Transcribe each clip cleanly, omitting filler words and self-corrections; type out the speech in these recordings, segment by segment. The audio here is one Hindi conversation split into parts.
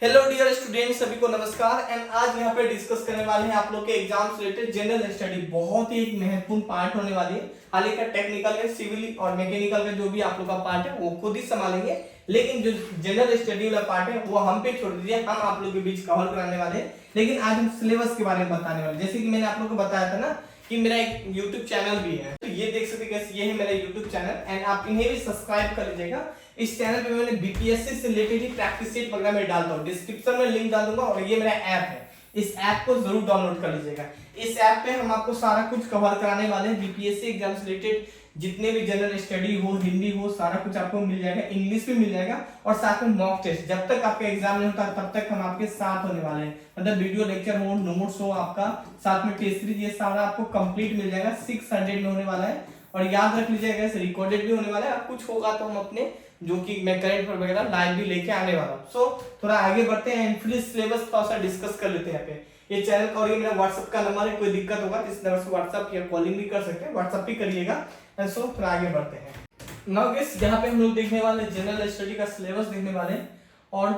हेलो डियर स्टूडेंट, सभी को नमस्कार। एंड आज यहाँ पे डिस्कस करने वाले हैं आप लोग के एग्जाम से रिलेटेड जनरल स्टडी। बहुत ही एक महत्वपूर्ण पार्ट होने वाली है। हालांकि का टेक्निकल है, सिविल और मैकेनिकल का जो भी आप लोग का पार्ट है वो खुद ही संभालेंगे, लेकिन जो जनरल स्टडी वाला पार्ट है वो हम पे छोड़ दीजिए, हम आप लोग के बीच कवर कराने वाले हैं। लेकिन आज हम सिलेबस के बारे में बताने वाले, जैसे कि मैंने आप लोग को बताया था ना कि मेरा एक YouTube चैनल भी है, तो ये देख सकते हैं ये है मेरा YouTube चैनल एंड आप इन्हें भी सब्सक्राइब कर लीजिएगा। इस चैनल पे मैंने बीपीएससी से रिलेटेड ही प्रैक्टिस सेट वगैरह मैं डालता हूँ, डिस्क्रिप्शन में लिंक डाल दूंगा। और ये मेरा ऐप है, इस ऐप को जरूर डाउनलोड कर लीजिएगा। इस ऐप पे हम आपको सारा कुछ कवर कराने वाले हैं, बीपीएससी एग्जाम से रिलेटेड जितने भी जनरल स्टडी हो, हिंदी हो, सारा कुछ आपको मिल जाएगा, इंग्लिश भी मिल जाएगा और साथ में मॉक टेस्ट। जब तक आपका एग्जाम नहीं होता तब तक हम आपके साथ होने वाले हैं, मतलब वीडियो लेक्चर हो, नोट्स हो, आपका साथ में टेस्ट सीरीज, ये सारा आपको कंप्लीट मिल जाएगा। 600 में होने वाला है और याद रख लीजिएगा इसे रिकॉर्डेड भी होने वाला है। अब कुछ होगा तो हम अपने जो कि मैं करंट पर वगैरह लाइव भी लेके आने वाला हूँ। सो थोड़ा आगे बढ़ते हैं, फिर सिलेबस थोड़ा सा डिस्कस कर लेते हैं यहाँ पे। ये चैनल और ये मेरा व्हाट्सएप का नंबर है, कोई दिक्कत होगा तो इस नंबर से व्हाट्सएप या कॉलिंग भी कर सकते हैं, व्हाट्सएप भी करिएगा। सो थोड़ा आगे बढ़ते हैं। नाउ गाइस, यहाँ पे हम लोग देखने वाले जनरल स्टडी का सिलेबस देखने वाले हैं। और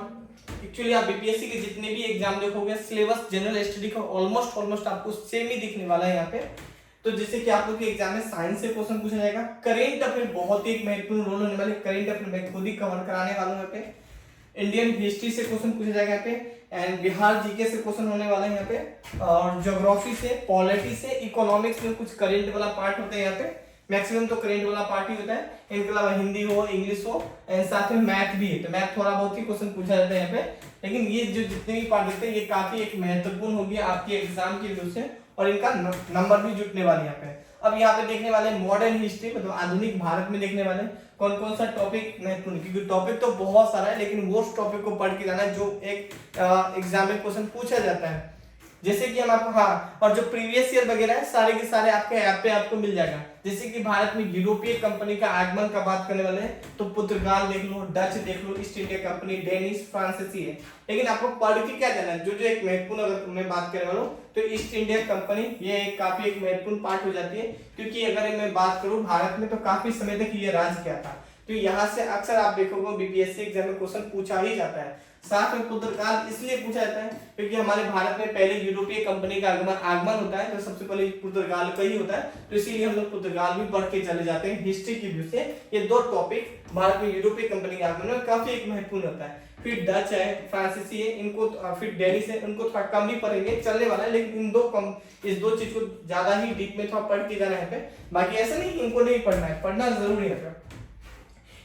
एक्चुअली आप बीपीएससी के जितने भी एग्जाम देखोगे, सिलेबस जनरल स्टडी का ऑलमोस्ट आपको सेम ही दिखने वाला है यहाँ पे। तो जैसे कि आप लोग के एग्जाम में साइंस से क्वेश्चन पूछा जाएगा, करेंट अफेयर बहुत ही महत्वपूर्ण रोल होने वाले, करेंट अफेयर मैं खुद ही कवर कराने वाला हूँ यहाँ पे। इंडियन हिस्ट्री से क्वेश्चन पूछा जाएगा यहाँ पे एंड बिहार जीके से क्वेश्चन होने वाला है यहाँ पे, और ज्योग्राफी से, पॉलिटी से, इकोनॉमिक्स में कुछ करेंट वाला पार्ट होता है यहाँ पे। मैक्सिमम तो करेंट वाला पार्ट ही होता है। इनके अलावा हिंदी हो, इंग्लिश हो एंड साथ में मैथ भी है, तो मैथ थोड़ा बहुत ही क्वेश्चन पूछा जाता है यहाँ पे। लेकिन ये जो जितने भी पार्ट होते हैं ये काफी एक महत्वपूर्ण होगी आपके एग्जाम की वजह से, और इनका नंबर भी जुटने वाले यहाँ पे। अब यहाँ पे देखने वाले मॉडर्न हिस्ट्री, मतलब आधुनिक भारत में देखने वाले कौन कौन सा टॉपिक महत्वपूर्ण, क्योंकि टॉपिक तो बहुत सारा है लेकिन वो टॉपिक को पढ़ के जाना है जो एक एग्जाम में क्वेश्चन पूछा जाता है। जैसे कि हम आपको, हाँ, और जो प्रीवियस ईयर वगैरह है सारे के सारे आपके ऐप पे आपको मिल जाएगा। जैसे कि भारत में यूरोपीय कंपनी का आगमन का बात करने वाले हैं तो पुर्तगाल देख लो, डच देख लो, ईस्ट इंडिया कंपनी, डेनिश, फ्रांसीसी है। लेकिन आपको पढ़ के क्या जाना है, जो एक महत्वपूर्ण अगर मैं बात करने वाला हूँ तो ईस्ट इंडिया कंपनी, ये काफी एक महत्वपूर्ण पार्ट हो जाती है। क्योंकि अगर मैं बात करूँ भारत में तो काफी समय तक ये राज किया था, तो यहाँ से अक्सर आप देखोगे बीपीएससी एग्जाम में क्वेश्चन पूछा ही जाता है। साथ में पुर्तगाल इसलिए पूछा जाता है क्योंकि हमारे भारत में पहले यूरोपीय कंपनी का आगमन होता है, तो सबसे पहले पुर्तगाल का ही होता है, तो इसीलिए हम लोग पुर्तगाल भी पढ़ के चले जाते हैं हिस्ट्री की व्यू से। ये दो टॉपिक भारत में यूरोपीय कंपनी के आगमन में काफी एक महत्वपूर्ण होता है। फिर डच है, फ्रांसीसी है, इनको फिर डेनिश है, उनको थोड़ा कम भी पढ़ेंगे, चलने वाला है, लेकिन इस दो चीज को ज्यादा ही डीप में थोड़ा पढ़ के जाना है पे। बाकी ऐसा नहीं इनको नहीं पढ़ना है, पढ़ना जरूरी है।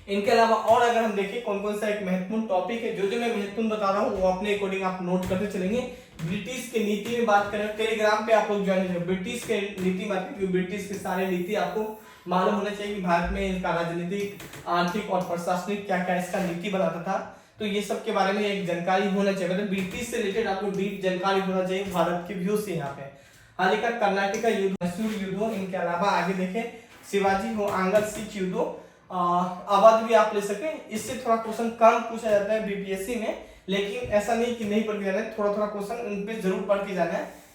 इनके अलावा और अगर हम देखें कौन कौन सा एक महत्वपूर्ण टॉपिक है, जो मैं महत्वपूर्ण बता रहा हूँ वो अपने अकॉर्डिंग आप नोट करते चलेंगे। ब्रिटिश के नीति में बात करें, टेलीग्राम पे आप लोग ज्वाइन कीजिए, ब्रिटिश के नीति बात करें, ब्रिटिश के सारे नीति आपको मालूम होना चाहिए कि भारत में इनका राजनीतिक, आर्थिक और प्रशासनिक क्या क्या इसका नीति बनाता था, तो ये सब के बारे में एक जानकारी होना चाहिए। मतलब ब्रिटिश से रिलेटेड आपको डीप जानकारी होना चाहिए भारत के व्यू से। यहाँ पे हाल ही का कर्नाटक का युद्ध, मैसूर युद्ध हो, इनके अलावा आगे देखें शिवाजी हो, आंग्ल सिख युद्ध हो, अवध भी आप ले सके। इससे थोड़ा क्वेश्चन कम पूछा जाता है बीपीएससी में, लेकिन ऐसा नहीं कि नहीं पढ़ के जाना है, थोड़ा थोड़ा क्वेश्चन उन पे जरूर पढ़ के जाना है।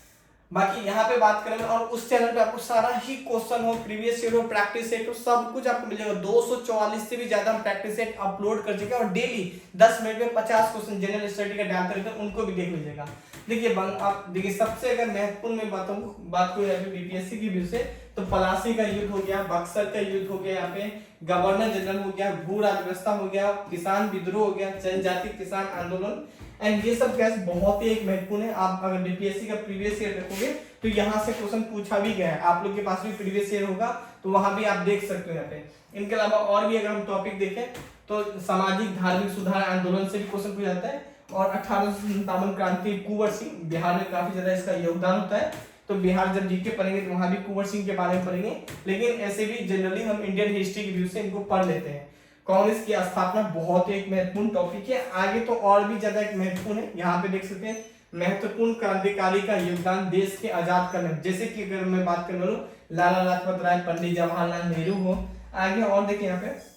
बाकी यहाँ पे बात करें और उस चैनल पे आपको सारा ही क्वेश्चन हो, प्रीवियस ईयर हो, प्रैक्टिस सेट हो, सब कुछ आपको मिल जाएगा। 244 से भी ज्यादा हम प्रैक्टिस सेट अपलोड कर चुके हैं और डेली 10 मिनट में 50 क्वेश्चन जनरल स्टडी का डालते रहते हैं, उनको भी देख लीजिएगा। देखिए आप देखिए, सबसे अगर महत्वपूर्ण में बात करूँ बीपीएससी की व्यू से, तो पलासी का युद्ध हो गया, बक्सर का युद्ध हो गया, यहाँ पे गवर्नर जनरल हो गया, भू राज व्यवस्था हो गया, किसान विद्रोह हो गया, जनजाति किसान आंदोलन, एंड ये सब गैस बहुत ही एक महत्वपूर्ण है। आप अगर बीपीएससी का प्रीवियस ईयर देखोगे तो यहाँ से क्वेश्चन पूछा भी गया है, आप लोग के पास भी प्रीवियस ईयर होगा तो वहां भी आप देख सकते हो यहाँ पे। इनके अलावा और भी अगर हम टॉपिक देखें तो सामाजिक धार्मिक सुधार आंदोलन से भी क्वेश्चन पूछा जाता है, और 1857 क्रांति, कुंवर सिंह, बिहार में काफी ज्यादा इसका योगदान होता है, तो बिहार जब जीके पढ़ेंगे तो वहां भी कुंवर सिंह के बारे में पढ़ेंगे। लेकिन ऐसे भी जनरली हम इंडियन हिस्ट्री के व्यू से इनको पढ़ लेते हैं। कांग्रेस की स्थापना बहुत ही एक महत्वपूर्ण टॉपिक है, आगे तो और भी ज्यादा एक महत्वपूर्ण है। यहाँ पे देख सकते हैं महत्वपूर्ण क्रांतिकारी का योगदान देश के आजाद करने में, जैसे कि अगर मैं बात करने वालूं लाला लाजपत राय, पंडित जवाहरलाल नेहरू हो, आगे और देखिए यहाँ पे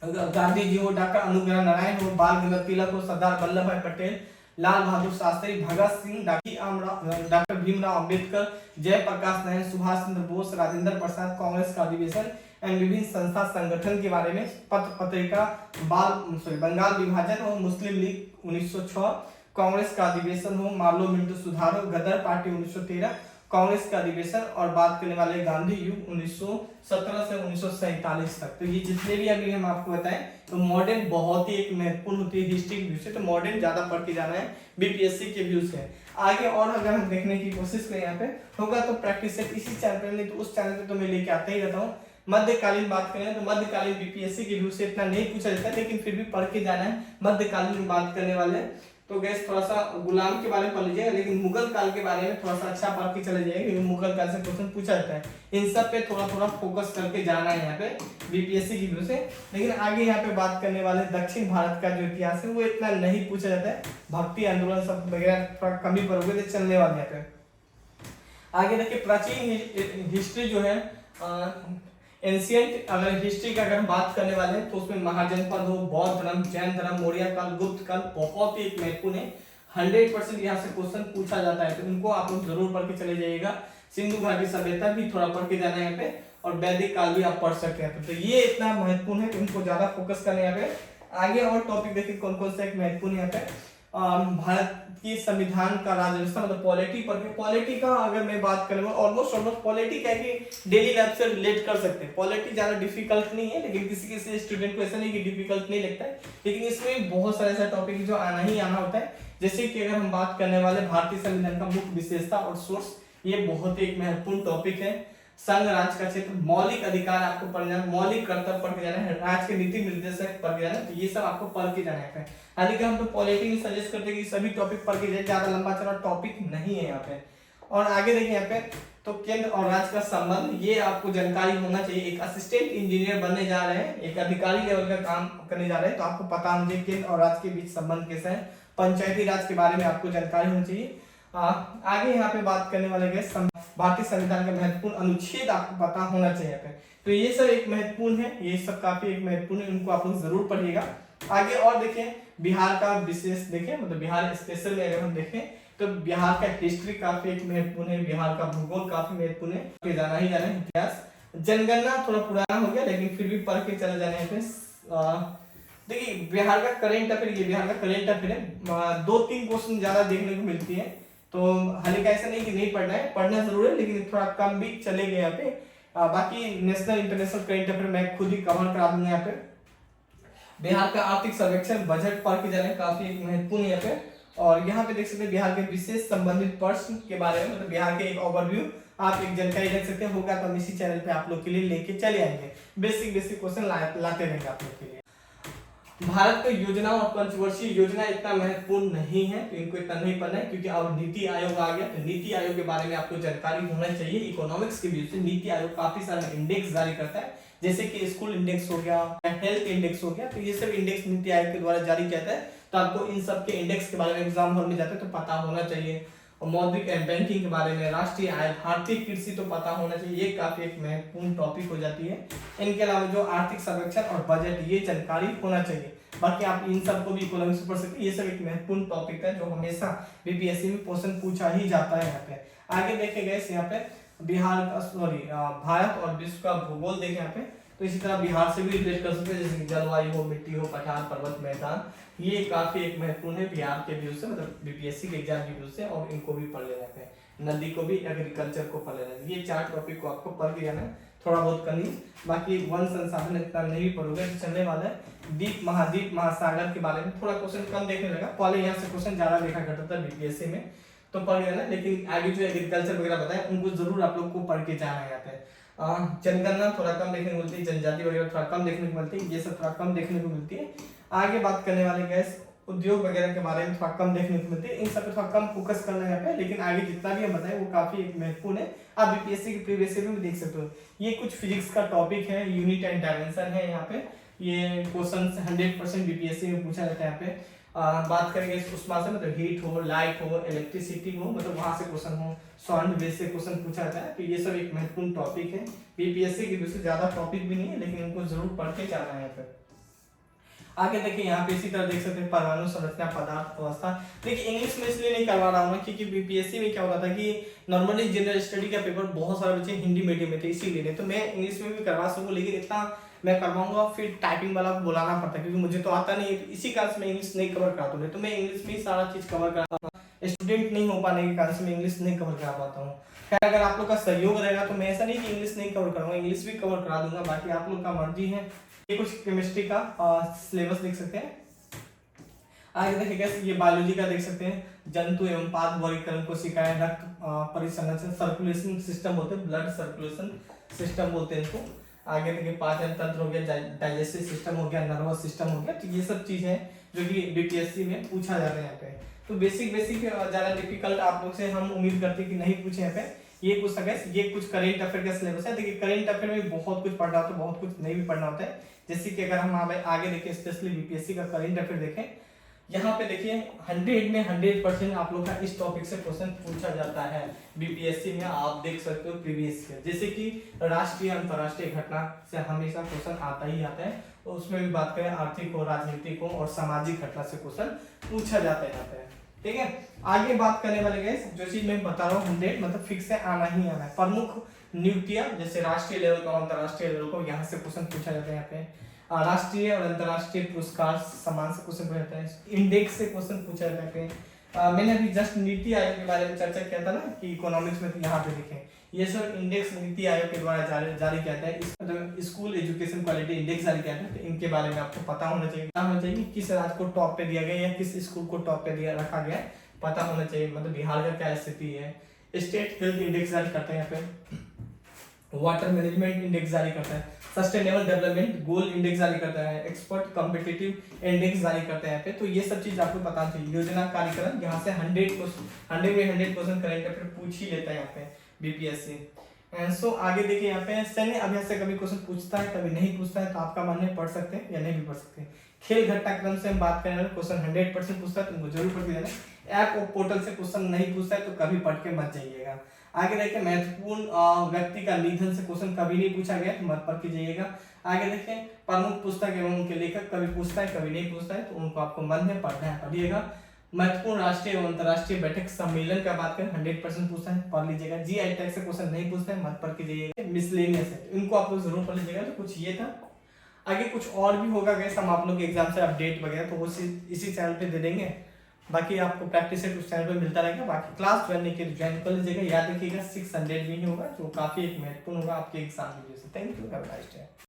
गांधी जी हो, डॉक्टर अनुग्रह नारायण हो, बाल गंगाधर तिलक हो, सरदार वल्लभ भाई पटेल, लाल बहादुर शास्त्री, भगत सिंह, डॉक्टर भीमराव अंबेडकर, जयप्रकाश नारायण, सुभाष चंद्र बोस, राजेंद्र प्रसाद, कांग्रेस का अधिवेशन एंड विभिन्न संस्था संगठन के बारे में, पत्र पत्रिका, बंगाल विभाजन और मुस्लिम लीग 1906, कांग्रेस का अधिवेशन हो, मार्लो मिंटो सुधार हो, गदर पार्टी 1913, कांग्रेस का अधिवेशन, और बात करने वाले गांधी युग 1917 से 1947 तक। तो ये जितने भी अभी हम आपको बताएं, तो मॉडर्न बहुत ही एक महत्वपूर्ण होती है हिस्ट्री के व्यू से, तो मॉडर्न ज्यादा पढ़ के जाना है बीपीएससी के व्यू से। आगे और अगर हम देखने की कोशिश करें यहाँ पे होगा तो प्रैक्टिस सेट इसी चैनल पे, नहीं तो उस चैनल पे तो मैं लेके आता ही रहता हूँ। मध्यकालीन बात करें तो मध्यकालीन बीपीएससी के व्यू से इतना नहीं पूछा जाता, लेकिन फिर भी पढ़ के जाना है। मध्यकालीन बात करने वाले तो गैस थोड़ा सा गुलाम के बारे में पढ़ लीजिएगा, लेकिन मुगल काल के बारे में थोड़ा सा अच्छा पढ़ के चले जाइए, क्योंकि मुगल काल से क्वेश्चन पूछा जाता है। इन सब पे थोड़ा थोड़ा फोकस करके जाना है यहाँ पे बीपीएससी की व्यू से। लेकिन आगे यहाँ पे बात करने वाले दक्षिण भारत का जो इतिहास है वो इतना नहीं पूछा जाता है, भक्ति आंदोलन सब वगैरह थोड़ा कमी पर हो गए चलने वाले यहाँ पे। आगे देखिए प्राचीन हिस्ट्री जो है, एंशियंट अगर हिस्ट्री का अगर हम बात करने वाले हैं तो उसमें महाजनपद हो, बौद्ध धर्म, जैन धर्म, मौर्य काल, गुप्त काल बहुत ही एक महत्वपूर्ण है। 100% यहाँ से क्वेश्चन पूछा जाता है, तो इनको आप लोग जरूर पढ़ के चले जाइएगा। सिंधु घाटी सभ्यता भी थोड़ा पढ़ के जाना है यहाँ पे, और वैदिक काल भी आप पढ़ सकते हैं। तो ये इतना महत्वपूर्ण है, तो इनको ज्यादा फोकस करना है यहाँ पे। आगे और टॉपिक देखिए कौन कौन सा एक महत्वपूर्ण यहाँ पे, भारत की संविधान का राज्य व्यवस्था मतलब पॉलिटी पर। पॉलिटी का अगर मैं बात करूँ ऑलमोस्ट पॉलिटी क्या है कि डेली लाइफ से रिलेट कर सकते हैं। पॉलिटी ज्यादा डिफिकल्ट नहीं है, लेकिन किसी किसी स्टूडेंट को ऐसा नहीं कि डिफिकल्ट नहीं लगता है, लेकिन इसमें बहुत सारे ऐसा टॉपिक जो आना ही आना होता है। जैसे कि अगर हम बात करने वाले भारतीय संविधान का मुख्य विशेषता और सोर्स, ये बहुत ही एक महत्वपूर्ण टॉपिक है। संघ राज्य का क्षेत्र, मौलिक अधिकार आपको पढ़ना है, मौलिक कर्तव्य पढ़ के जाना है, राज्य के नीति निर्देशक पढ़ के जाना है, तो ये सब आपको पढ़ के जाना है। हालांकि हम तो पॉलिटी में सजेस्ट करते हैं कि सभी टॉपिक पढ़ के जाए, ज्यादा लंबा चौड़ा टॉपिक नहीं है यहाँ पे। और आगे देखिए यहाँ पे तो केंद्र और राज्य का संबंध, ये आपको जानकारी होना चाहिए। एक असिस्टेंट इंजीनियर बनने जा रहे हैं, एक अधिकारी लेवल का काम करने जा रहे हैं, तो आपको पता होना चाहिए केंद्र और राज्य के बीच संबंध कैसा है। पंचायती राज के बारे में आपको जानकारी होनी चाहिए। आगे यहाँ पे बात करने वाले गए भारतीय संविधान का महत्वपूर्ण अनुच्छेद आपको पता होना चाहिए यहाँ पे। तो ये सब एक महत्वपूर्ण है, ये सब काफी एक महत्वपूर्ण है, इनको आप लोग जरूर पढ़िएगा। आगे और देखें बिहार का विशेष देखें, मतलब बिहार स्पेशल में अगर हम देखें तो बिहार का हिस्ट्री काफी एक महत्वपूर्ण है, बिहार का भूगोल काफी महत्वपूर्ण है, जाना ही जाना है। इतिहास जनगणना थोड़ा पुराना हो गया, लेकिन फिर भी पढ़ के चले जाने हैं। देखिए बिहार का करेंट अफेयर, ये बिहार का करेंट अफेयर है, 2-3 क्वेश्चन ज्यादा देखने को मिलती है। तो हालांकि ऐसा नहीं कि नहीं पढ़ना है, पढ़ना जरूर है, लेकिन थोड़ा कम भी चलेगा यहाँ पे। बाकी नेशनल इंटरनेशनल करेंट अफेयर मैं खुद ही कवर करा दूंगा यहाँ पे। बिहार का आर्थिक सर्वेक्षण बजट पढ़ के जाने काफी एक महत्वपूर्ण यहाँ पे। और यहाँ पे देख सकते हैं बिहार के विशेष संबंधित प्रश्न के बारे में, मतलब बिहार के एक ओवरव्यू आप एक जानकारी रख सकते हैं। होगा तो हम इसी चैनल पे आप लोग के लिए लेके चले आएंगे, बेसिक क्वेश्चन लाते रहेंगे आप लोग के लिए। भारत का योजना और पंचवर्षीय योजना इतना महत्वपूर्ण नहीं है, तो इनको इतना नहीं पढ़ना है, क्योंकि अब नीति आयोग आ गया, तो नीति आयोग के बारे में आपको जानकारी होना चाहिए। इकोनॉमिक्स के व्यू से नीति आयोग काफी सारे इंडेक्स जारी करता है, जैसे कि स्कूल इंडेक्स हो गया, हेल्थ इंडेक्स हो गया, तो ये सब इंडेक्स नीति आयोग के द्वारा जारी किया जाता है। तो आपको इन सब के इंडेक्स के बारे में एग्जाम हॉल में जाते हैं तो पता होना चाहिए। और मौद्रिक एंड बैंकिंग के बारे में, राष्ट्रीय आय, भारतीय कृषि तो पता होना चाहिए, ये काफी एक महत्वपूर्ण टॉपिक हो जाती है। इनके अलावा जो आर्थिक सर्वेक्षण और बजट, ये जानकारी होना चाहिए। बाकी आप इन सब को भी इकोनॉमिक्स पढ़ सकते हैं, ये सब एक महत्वपूर्ण टॉपिक है जो हमेशा बीपीएससी में क्वेश्चन पूछा ही जाता है। यहाँ पे आगे देखे गए यहाँ पे बिहार का भारत और विश्व का भूगोल देखे यहाँ पे, तो इसी तरह बिहार से भी रिलेट कर सकते हैं, जैसे जलवायु हो, मिट्टी हो, पठार, पर्वत, मैदान, ये काफी एक महत्वपूर्ण है बिहार के व्यू से, मतलब बीपीएससी के एग्जाम के व्यू से। और इनको भी पढ़ लेना है, नदी को भी, एग्रीकल्चर को पढ़ लेना है। ये 4 टॉपिक को आपको पढ़ के जाना है, थोड़ा बहुत करनी। बाकी वन संसाधन इतना नहीं पढ़ोगे तो चलने वाला है। द्वीप महाद्वीप महासागर के बारे में थोड़ा क्वेश्चन कम देखने लगा, पहले यहाँ से क्वेश्चन ज्यादा देखा करता था बीपीएससी में, तो पढ़ लेना। लेकिन आगे जो एग्रीकल्चर वगैरह बताए उनको जरूर आप लोग को पढ़ के जाना है यहाँ पे। जनगणना थोड़ा कम देखने को मिलती है, जनजाति वगैरह थोड़ा कम देखने को मिलती है, ये सब थोड़ा कम देखने को मिलती है। आगे बात करने वाले गैस उद्योग वगैरह के बारे में थोड़ा कम देखने को मिलती है, इन सब पे थोड़ा कम फोकस करना है यहाँ पे। लेकिन आगे जितना भी हम बताएं वो काफी एक महत्वपूर्ण है, आप बीपीएससी के प्रीवियस ईयर में देख सकते हो। ये कुछ फिजिक्स का टॉपिक है, यूनिट एंड डायमेंशन है यहाँ पे, ये क्वेश्चन 100% बीपीएससी में पूछा जाता है यहाँ पे। बात करेंगे उष्मा से, मतलब हीट हो, लाइट हो, इलेक्ट्रिसिटी हो, मतलब वहां से क्वेश्चन हो, साउंड बेस से क्वेश्चन पूछा जाता है। तो ये सब एक महत्वपूर्ण टॉपिक है बीपीएससी के वजह से, ज्यादा टॉपिक भी नहीं है, लेकिन इनको जरूर पढ़ के जाना है यहाँ पे। आगे देखिए यहाँ पे इसी तरह देख सकते हैं परमाणु संरचना, पदार्थ अवस्था। देखिए इंग्लिश में इसलिए नहीं करवा रहा हूँ क्योंकि बीपीएससी में क्या होता था कि नॉर्मली जनरल स्टडी का पेपर बहुत सारे बच्चे हिंदी मीडियम में थे, इसीलिए। तो मैं इंग्लिश में भी करवा सकूँ, लेकिन इतना मैं करवाऊंगा, फिर टाइपिंग वाला को बुलाना पड़ता है क्योंकि मुझे तो आता नहीं है, इसी कारण से मैं इंग्लिश नहीं कवर कराता हूँ। तो मैं इंग्लिश में ही सारा चीज कवर कराता हूँ, स्टूडेंट नहीं हो पाने के कारण से मैं इंग्लिश नहीं कवर करा पाता हूँ। खैर अगर आप लोग का सहयोग रहेगा तो मैं ऐसा नहीं कि इंग्लिश नहीं कवर कराऊंगा, इंग्लिश भी कवर करा दूंगा, बाकी आप लोग का मर्जी है। ये कुछ केमिस्ट्री का सिलेबस देख सकते हैं। आगे देखिएगा ये बायोलॉजी का देख सकते हैं, जंतु एवं पाद वर्गीकरण कोशिकाएं, रक्त परिसंचरण, सर्कुलेशन सिस्टम बोलते हैं, ब्लड सर्कुलेशन सिस्टम बोलते हैं इसको। आगे देखिए पाचन तंत्र हो गया, डाइजेस्टिव सिस्टम हो गया, नर्वस सिस्टम हो गया। तो ये सब चीज है जो कि बीपीएससी में पूछा जाता है यहाँ पे। तो बेसिक ज्यादा डिफिकल्ट आप लोग से हम उम्मीद करते हैं कि नहीं पूछे यहाँ पे। ये कुछ ये कुछ करेंट अफेयर का सिलेबस है। देखिए करेंट अफेयर में बहुत कुछ पढ़ना होता है, बहुत कुछ नहीं भी पढ़ना होता है। जैसे कि अगर हम आगे देखें, स्पेशली बीपीएससी का करेंट अफेयर देखें, यहाँ पे देखिए 100 में 100% आप लोग का इस टॉपिक से क्वेश्चन पूछा जाता है बीपीएससी में। आप देख सकते हो प्रीवियस ईयर, जैसे कि राष्ट्रीय अंतर्राष्ट्रीय घटना से हमेशा क्वेश्चन आता ही आता है, और उसमें भी बात करें आर्थिक हो, राजनीतिक हो और सामाजिक घटना से क्वेश्चन पूछा जाता है यहाँ पे। ठीक है, आगे बात करने वाले गए जो चीज मैं बता रहा हूँ 100 मतलब फिक्स है, आना ही आना है। प्रमुख नियुक्तियां जैसे राष्ट्रीय लेवल का, अंतर्राष्ट्रीय लेवल को, यहाँ से क्वेश्चन पूछा जाता है यहाँ पे। राष्ट्रीय और अंतर्राष्ट्रीय पुरस्कार सम्मान से क्वेश्चन पूछा जाता है, इंडेक्स से क्वेश्चन पूछा जाता है। मैंने अभी जस्ट नीति आयोग के बारे में चर्चा किया था ना कि इकोनॉमिक्स में, तो यहाँ पे देखें ये सब इंडेक्स नीति आयोग के द्वारा जारी किया जाता है। स्कूल एजुकेशन क्वालिटी इंडेक्स जारी किया जाता है, तो इनके बारे में आपको पता होना चाहिए। पता होना चाहिए किस राज्य को टॉप पे दिया गया या किस स्कूल को टॉप पे दिया रखा गया है, पता होना चाहिए। मतलब बिहार का क्या स्थिति है। स्टेट हेल्थ इंडेक्स जारी करते हैं यहाँ पे, वाटर मैनेजमेंट इंडेक्स जारी करता है, सस्टेनेबल डेवलपमेंट गोल इंडेक्स जारी करता है, एक्सपर्ट कॉम्पिटिटिव इंडेक्स जारी करते हैं यहाँ पे। तो ये सब चीज आपको पता चाहिए। योजना कार्यक्रम यहाँ से 100% करेंट अफेयर पूछ ही लेता है यहाँ पे बीपीएससी। एंड सो आगे देखिए यहाँ पे सैन्य अभ्यास से कभी क्वेश्चन पूछता है, कभी नहीं पूछता है, तो आपका मन है पढ़ सकते हैं या नहीं भी पढ़ सकते हैं। खेल घटनाक्रम से हम बात करें, क्वेश्चन 100% पूछता है तो उनको जरूर पढ़ के देना। ऐप और पोर्टल से क्वेश्चन नहीं पूछता है तो कभी पढ़ के मत जाइएगा। आगे देखिए महत्वपूर्ण व्यक्ति का निधन से क्वेश्चन कभी नहीं पूछा गया, मत पढ़ के जाइएगा। आगे देखिए प्रमुख पुस्तक एवं उनके लेखक, कभी पूछता है कभी नहीं पूछता है, तो उनको आपको मन है पढ़ना है पढ़िएगा। महत्वपूर्ण राष्ट्रीय एवं अंतर्राष्ट्रीय बैठक सम्मेलन का बात करें 100% पूछता है, पढ़ लीजिएगा। जीआई टैग से क्वेश्चन नहीं पूछता है, मत पढ़ के जाइएगा। मिसलेनियस है, इनको आप लोग जरूर पढ़ लीजिएगा। तो कुछ ये था, आगे कुछ और भी होगा गैस, हम आप लोग के एग्जाम से अपडेट वगैरह तो वो इसी चैनल पे दे देंगे। बाकी आपको प्रैक्टिस सेट उस चैनल पे मिलता रहेगा। बाकी क्लास ज्वाइन के ज्वाइन कर लीजिएगा। याद रखिएगा 600 भी होगा, जो काफी एक महत्वपूर्ण होगा आपके एग्जाम के लिए। Thank you, have a nice day.